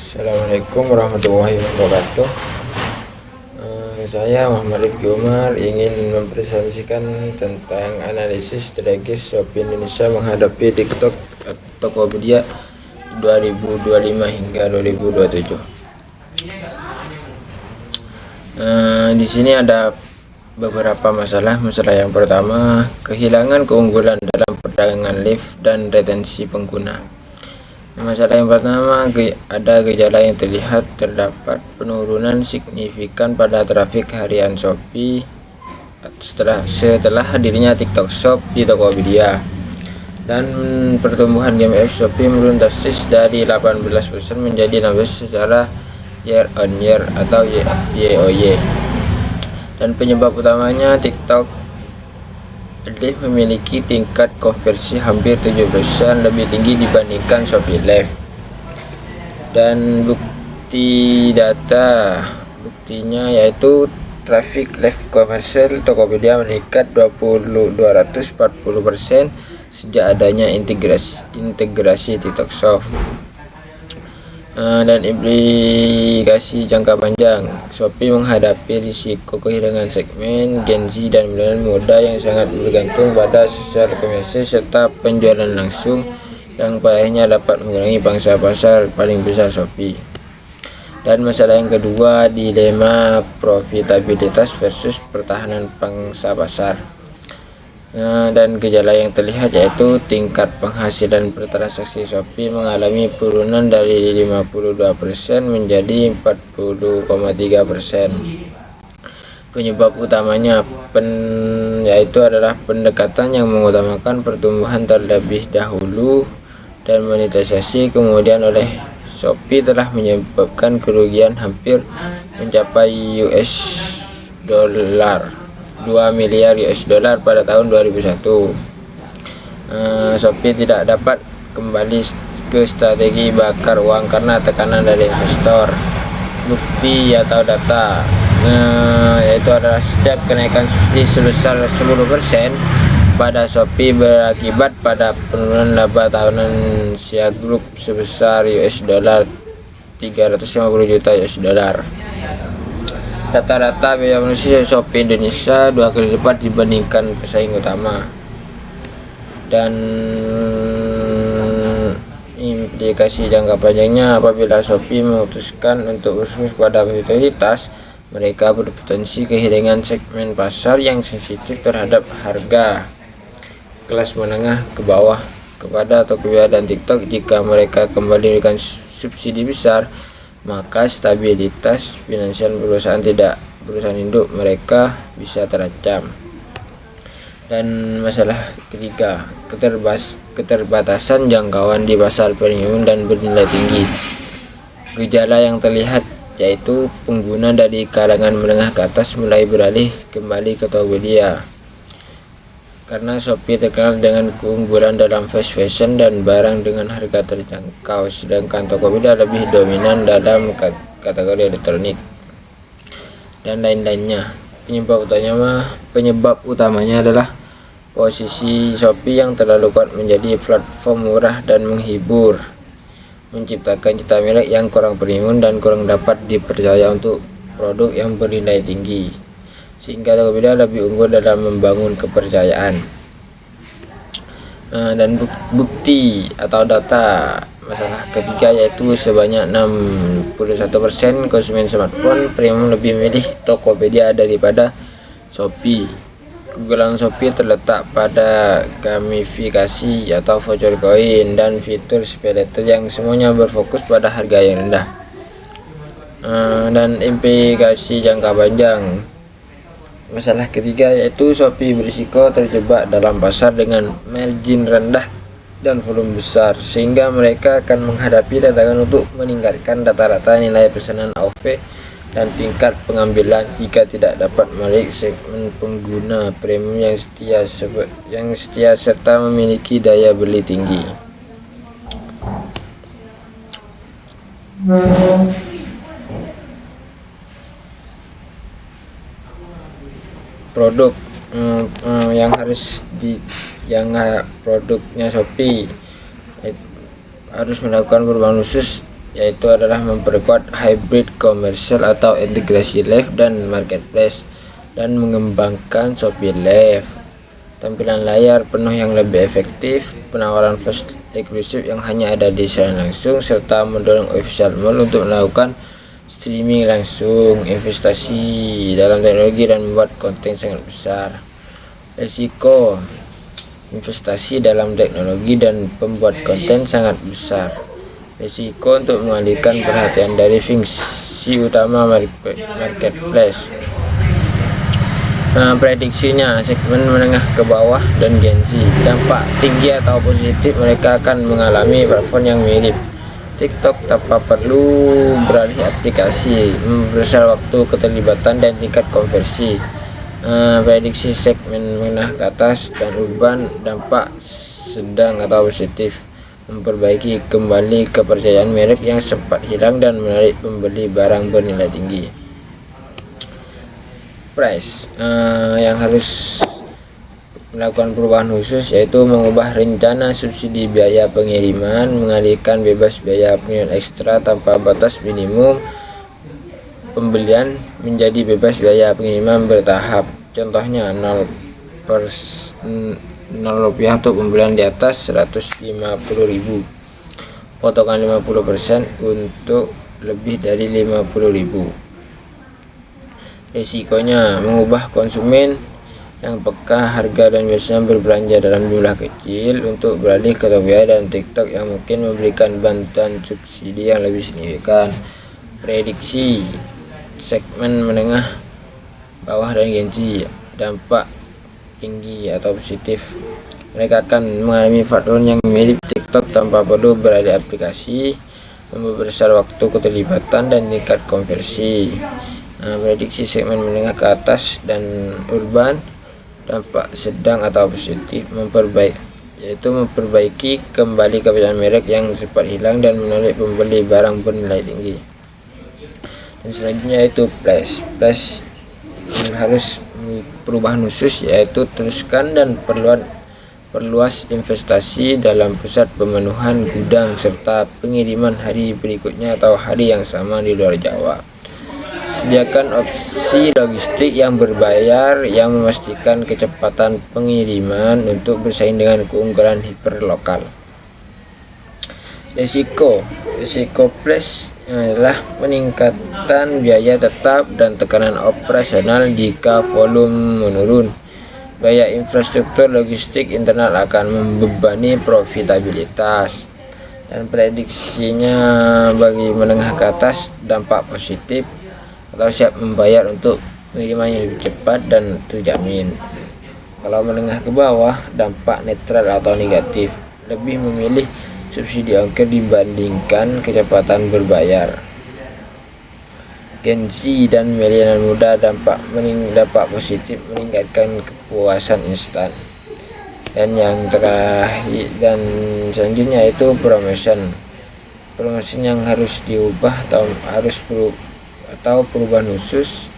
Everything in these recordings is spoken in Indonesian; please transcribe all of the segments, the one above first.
Assalamualaikum warahmatullahi wabarakatuh. Saya Muhammad Rifki Umar ingin mempresentasikan tentang analisis strategis Shopee Indonesia menghadapi TikTok Tokopedia 2025 hingga 2027. Di sini ada beberapa masalah. Masalah yang pertama, kehilangan keunggulan dalam perdagangan live dan retensi pengguna. Masalah yang pertama, ada gejala yang terlihat terdapat penurunan signifikan pada trafik harian Shopee setelah hadirnya TikTok Shop di Tokopedia, dan pertumbuhan GMV Shopee menurun drastis dari 18% menjadi 16% secara year on year atau YoY. Dan penyebab utamanya, TikTok Live memiliki tingkat konversi hampir 7% lebih tinggi dibandingkan Shopee Live. Dan buktinya yaitu traffic live komersial Tokopedia meningkat 240% sejak adanya integrasi TikTok Shop. Dan implikasi jangka panjang, Shopee menghadapi risiko kehilangan segmen Gen Z dan milenial muda yang sangat bergantung pada sosial komersil serta penjualan langsung yang pada dapat mengurangi pangsa pasar paling besar Shopee. Dan masalah yang kedua, dilema profitabilitas versus pertahanan pangsa pasar. Dan gejala yang terlihat yaitu tingkat penghasilan per transaksi Shopee mengalami penurunan dari 52% menjadi 40,3%. Penyebab utamanya yaitu adalah pendekatan yang mengutamakan pertumbuhan terlebih dahulu dan monetisasi kemudian oleh Shopee telah menyebabkan kerugian hampir mencapai $2 miliar pada tahun 2001. Shopee tidak dapat kembali ke strategi bakar uang karena tekanan dari investor. Bukti atau data yaitu adalah setiap kenaikan subsidi sebesar 10% pada Shopee berakibat pada penurunan laba tahunan Sia Group sebesar $350 juta. Rata-rata biaya manusia Shopee Indonesia 2 kali lipat dibandingkan pesaing utama. Dan implikasi jangka panjangnya, apabila Shopee memutuskan untuk berfokus pada profitabilitas, mereka berpotensi kehilangan segmen pasar yang sensitif terhadap harga kelas menengah ke bawah kepada Tokopedia dan TikTok. Jika mereka kembali memberikan subsidi besar, maka stabilitas finansial perusahaan induk mereka bisa terancam. Dan masalah ketiga, keterbatasan jangkauan di pasar premium dan bernilai tinggi. Gejala yang terlihat yaitu pengguna dari kalangan menengah ke atas mulai beralih kembali ke Tokopedia karena Shopee terkenal dengan keunggulan dalam fast fashion dan barang dengan harga terjangkau, sedangkan Tokopedia lebih dominan dalam kategori elektronik dan lain-lainnya. Penyebab utamanya adalah posisi Shopee yang terlalu kuat menjadi platform murah dan menghibur, menciptakan cita milik yang kurang premium dan kurang dapat dipercaya untuk produk yang bernilai tinggi, sehingga Tokopedia lebih unggul dalam membangun kepercayaan. Dan bukti atau data masalah ketiga yaitu sebanyak 61% konsumen smartphone premium lebih memilih Tokopedia daripada Shopee. Keunggulan Shopee terletak pada gamifikasi atau voucher koin dan fitur SPayLater yang semuanya berfokus pada harga yang rendah. Dan implikasi jangka panjang, masalah ketiga yaitu Shopee berisiko terjebak dalam pasar dengan margin rendah dan volume besar, sehingga mereka akan menghadapi tantangan untuk meningkatkan rata-rata nilai pesanan AOV dan tingkat pengambilan jika tidak dapat menarik segmen pengguna premium yang setia serta memiliki daya beli tinggi. Produk produknya Shopee harus melakukan perubahan khusus yaitu adalah memperkuat hybrid komersial atau integrasi live dan marketplace, dan mengembangkan Shopee Live. Tampilan layar penuh yang lebih efektif, penawaran flash eksklusif yang hanya ada di siaran langsung, serta mendorong official mall untuk melakukan streaming langsung. Investasi dalam teknologi dan membuat konten sangat besar. Risiko investasi dalam teknologi dan pembuat konten sangat besar. Risiko untuk mengalihkan perhatian dari fungsi utama marketplace. Prediksinya, segmen menengah ke bawah dan Gen Z, dampak tinggi atau positif, mereka akan mengalami platform yang mirip TikTok tanpa perlu beralih aplikasi, membesar waktu keterlibatan dan tingkat konversi. Prediksi segmen menengah ke atas dan urban, dampak sedang atau positif, memperbaiki kembali kepercayaan merek yang sempat hilang dan menarik pembeli barang bernilai tinggi. Price yang harus melakukan perubahan khusus, yaitu mengubah rencana subsidi biaya pengiriman, mengalihkan bebas biaya pengiriman ekstra tanpa batas minimum pembelian menjadi bebas biaya pengiriman bertahap. Contohnya 0 rupiah untuk pembelian di atas 150.000, potongan 50% untuk lebih dari 50.000. Risikonya, mengubah konsumen yang peka harga dan biasanya berbelanja dalam jumlah kecil untuk beralih ke Tokopedia dan TikTok yang mungkin memberikan bantuan subsidi yang lebih signifikan. Prediksi segmen menengah bawah dan Gen Z, dampak tinggi atau positif, mereka akan mengalami platform yang mirip TikTok tanpa perlu beralih aplikasi, membesar waktu keterlibatan dan tingkat konversi. Prediksi segmen menengah ke atas dan urban, dampak sedang atau positif, memperbaiki kembali kepercayaan merek yang sempat hilang dan menarik pembeli barang bernilai tinggi. Dan selanjutnya itu plus yang harus perubahan khusus, yaitu teruskan dan perluas investasi dalam pusat pemenuhan gudang serta pengiriman hari berikutnya atau hari yang sama di luar Jawa. Sediakan opsi logistik yang berbayar yang memastikan kecepatan pengiriman untuk bersaing dengan keunggulan hiperlokal. Risiko plus adalah peningkatan biaya tetap dan tekanan operasional jika volume menurun. Biaya infrastruktur logistik internal akan membebani profitabilitas. Dan prediksinya bagi menengah ke atas, dampak positif atau siap membayar untuk pengiriman yang lebih cepat dan terjamin. Kalau menengah ke bawah, dampak netral atau negatif, lebih memilih subsidi ongkir dibandingkan kecepatan berbayar. Gen Z dan milenial muda, dampak positif, meningkatkan kepuasan instan. Dan yang terakhir dan selanjutnya itu promotion yang harus diubah atau perubahan khusus,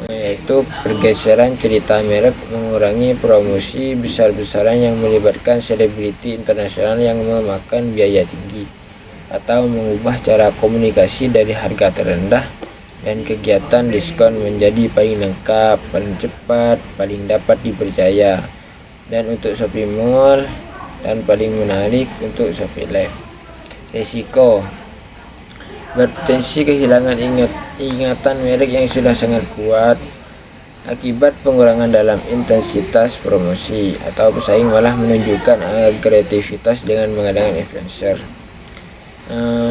yaitu pergeseran cerita merek, mengurangi promosi besar-besaran yang melibatkan selebriti internasional yang memakan biaya tinggi, atau mengubah cara komunikasi dari harga terendah dan kegiatan diskon menjadi paling lengkap, paling cepat, paling dapat dipercaya dan untuk Shopee Mall, dan paling menarik untuk Shopee Live. Risiko, berpotensi kehilangan ingatan merek yang sudah sangat kuat akibat pengurangan dalam intensitas promosi, atau pesaing malah menunjukkan agresivitas dengan mengadakan influencer.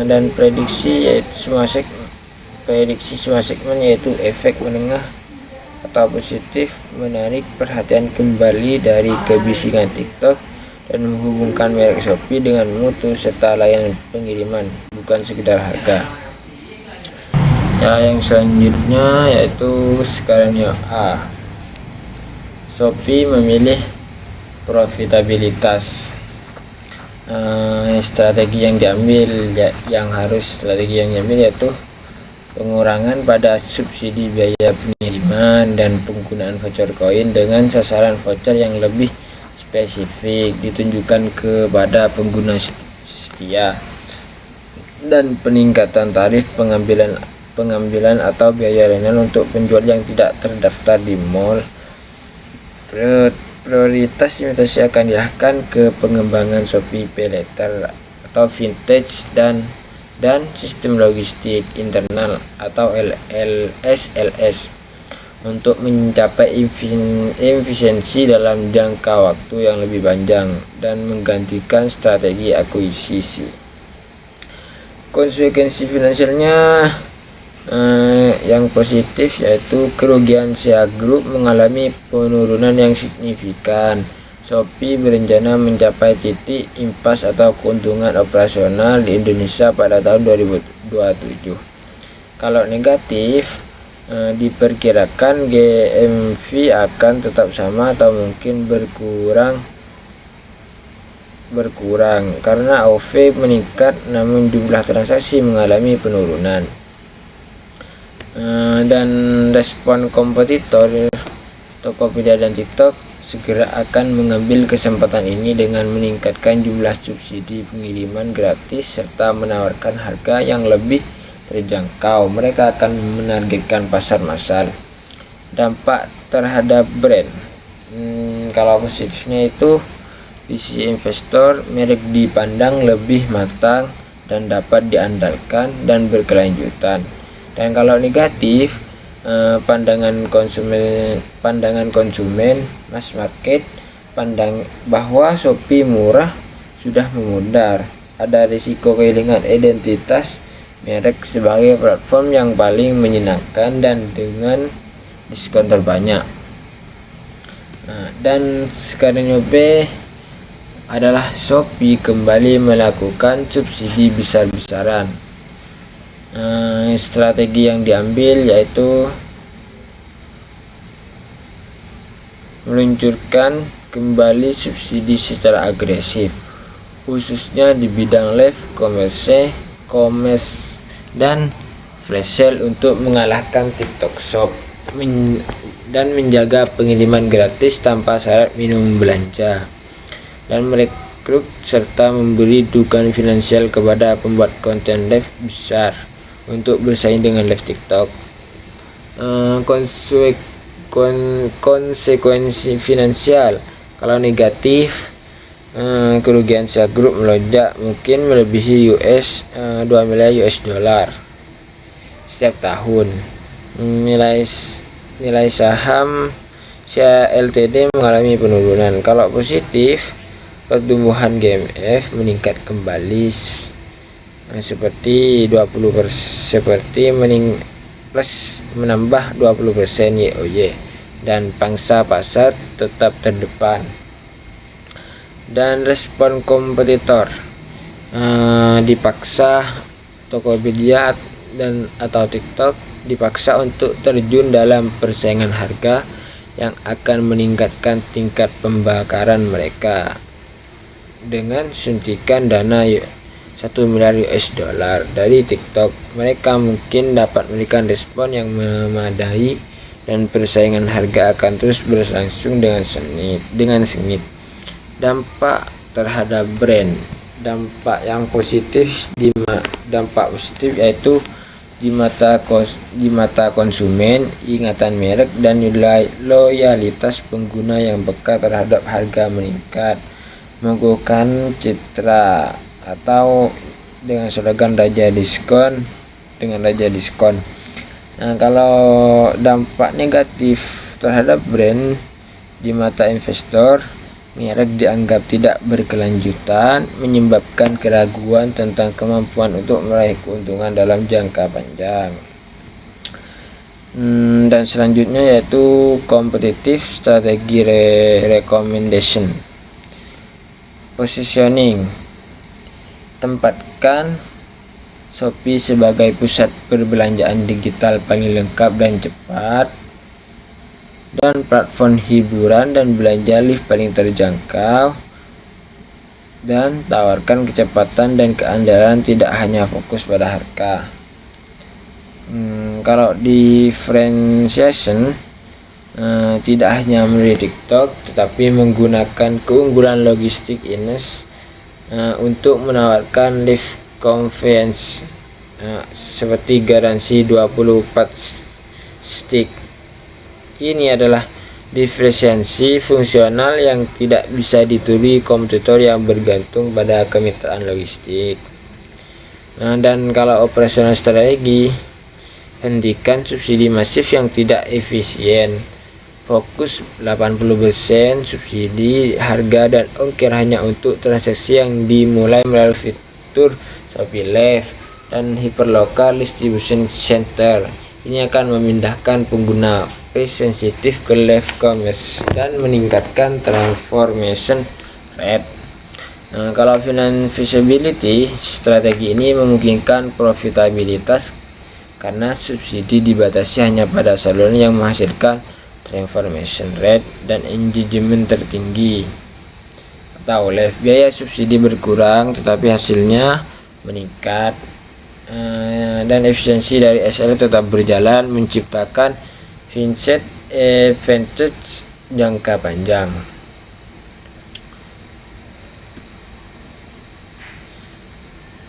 Dan prediksi semua segmen yaitu efek menengah atau positif, menarik perhatian kembali dari kebisingan TikTok dan menghubungkan merek Shopee dengan mutu serta layanan pengiriman, bukan sekedar harga. Yang selanjutnya yaitu skenario A. Shopee memilih profitabilitas. Strategi yang diambil yaitu pengurangan pada subsidi biaya pengiriman dan penggunaan voucher koin dengan sasaran voucher yang lebih spesifik ditunjukkan kepada pengguna setia. dan peningkatan tarif pengambilan atau biaya layanan untuk penjual yang tidak terdaftar di mall. Prioritas investasi akan diarahkan ke pengembangan Shopee Paylater atau vintage dan sistem logistik internal atau SLS untuk mencapai efisiensi dalam jangka waktu yang lebih panjang dan menggantikan strategi akuisisi. Konsekuensi finansialnya yang positif yaitu kerugian SEA Group mengalami penurunan yang signifikan. Shopee berencana mencapai titik impas atau keuntungan operasional di Indonesia pada tahun 2027. Kalau negatif, diperkirakan GMV akan tetap sama atau mungkin berkurang karena AOV meningkat namun jumlah transaksi mengalami penurunan. Dan respon kompetitor Tokopedia dan TikTok segera akan mengambil kesempatan ini dengan meningkatkan jumlah subsidi pengiriman gratis serta menawarkan harga yang lebih terjangkau. Mereka akan menargetkan pasar massal. Dampak terhadap brand, kalau positifnya itu di sisi investor, merek dipandang lebih matang dan dapat diandalkan dan berkelanjutan. Dan kalau negatif, pandangan konsumen mass market pandang bahwa Shopee murah sudah memudar. Ada risiko kehilangan identitas merek sebagai platform yang paling menyenangkan dan dengan diskon terbanyak. Dan skenario B adalah Shopee kembali melakukan subsidi besar-besaran. Strategi yang diambil yaitu meluncurkan kembali subsidi secara agresif, khususnya di bidang live commerce dan flash sale untuk mengalahkan TikTok Shop dan menjaga pengiriman gratis tanpa syarat minimum belanja, dan merekrut serta memberi dukungan finansial kepada pembuat konten live besar untuk bersaing dengan live TikTok. Konsekuensi finansial, kalau negatif, kerugian SEA Group melonjak mungkin melebihi 2 miliar US dollar setiap tahun. Nilai saham SEA Ltd mengalami penurunan. Kalau positif, pertumbuhan GMF meningkat kembali seperti menambah 20% YoY, dan pangsa pasar tetap terdepan. Dan respon kompetitor, dipaksa Tokopedia atau TikTok dipaksa untuk terjun dalam persaingan harga yang akan meningkatkan tingkat pembakaran mereka dengan suntikan dana 1 miliar US dollar dari TikTok. Mereka mungkin dapat memberikan respon yang memadai dan persaingan harga akan terus berlangsung dengan sengit. Dampak terhadap brand, dampak positif yaitu di mata konsumen, ingatan merek dan nilai loyalitas pengguna yang peka terhadap harga meningkat, mengukuhkan citra atau dengan slogan raja diskon. Kalau dampak negatif terhadap brand, di mata investor, merek dianggap tidak berkelanjutan, menyebabkan keraguan tentang kemampuan untuk meraih keuntungan dalam jangka panjang. Dan selanjutnya yaitu kompetitif strategi recommendation. Positioning, tempatkan Shopee sebagai pusat perbelanjaan digital paling lengkap dan cepat, dan platform hiburan dan belanja live paling terjangkau, dan tawarkan kecepatan dan keandalan, tidak hanya fokus pada harga. Kalau differentiation, tidak hanya melalui TikTok tetapi menggunakan keunggulan logistik Ines untuk menawarkan live convenience seperti garansi 24 stick. Ini adalah diferensiasi fungsional yang tidak bisa dituri kompetitor yang bergantung pada kemitraan logistik. Dan kalau operasional strategi, hentikan subsidi masif yang tidak efisien. Fokus 80% subsidi harga dan ongkir hanya untuk transaksi yang dimulai melalui fitur Shopee Live dan Hyperlocal Distribution Center. Ini akan memindahkan pengguna price sensitif ke live commerce dan meningkatkan transformation rate. Kalau finance feasibility, strategi ini memungkinkan profitabilitas karena subsidi dibatasi hanya pada saluran yang menghasilkan transformation rate dan engagement tertinggi. Atau live, biaya subsidi berkurang tetapi hasilnya meningkat. Dan efisiensi dari SL tetap berjalan, menciptakan Vincent advantage jangka panjang.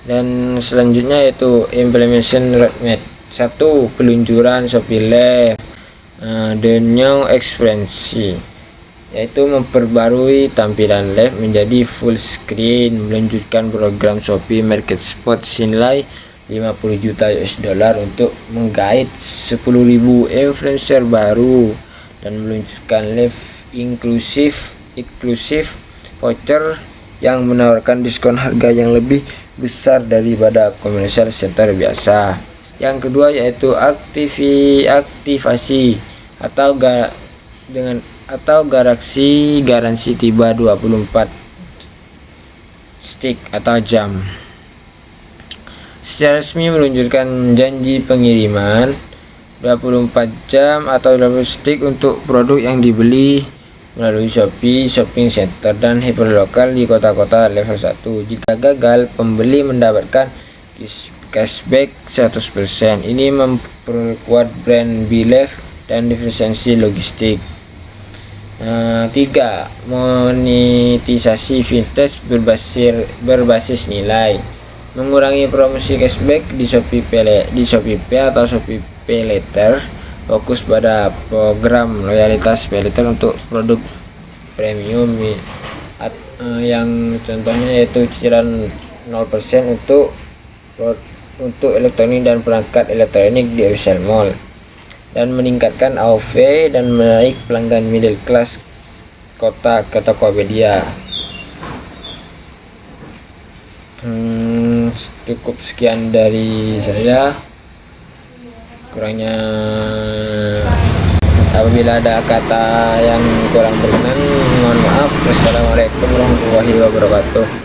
Dan selanjutnya yaitu implementation roadmap. 1. Peluncuran Shopee Live, the new experience, yaitu memperbarui tampilan live menjadi full screen, meluncurkan program Shopee Market Spot senilai 50 juta US dollar untuk menggait 10.000 influencer baru dan meluncurkan live inklusif voucher yang menawarkan diskon harga yang lebih besar daripada komersial center biasa. Yang kedua yaitu aktivasi atau garansi tiba 24 stick atau jam. Secara resmi meluncurkan janji pengiriman 24 jam atau 20 stick untuk produk yang dibeli melalui Shopee Shopping Center dan Hyperlocal di kota-kota level 1. Jika gagal, pembeli mendapatkan cashback 100%. Ini memperkuat brand Bilive dan diferensiasi logistik. 3. Monetisasi vintage berbasis nilai. Mengurangi promosi cashback di Shopee Pay atau Shopee Pay Later. Fokus pada program loyalitas Pay Later untuk produk premium yang contohnya yaitu cicilan 0% untuk elektronik dan perangkat elektronik di official mall, dan meningkatkan AOV dan menarik pelanggan middle class kota ke Tokopedia. Cukup sekian dari saya, kurangnya apabila ada kata yang kurang berkenan mohon maaf. Wassalamualaikum warahmatullahi wabarakatuh.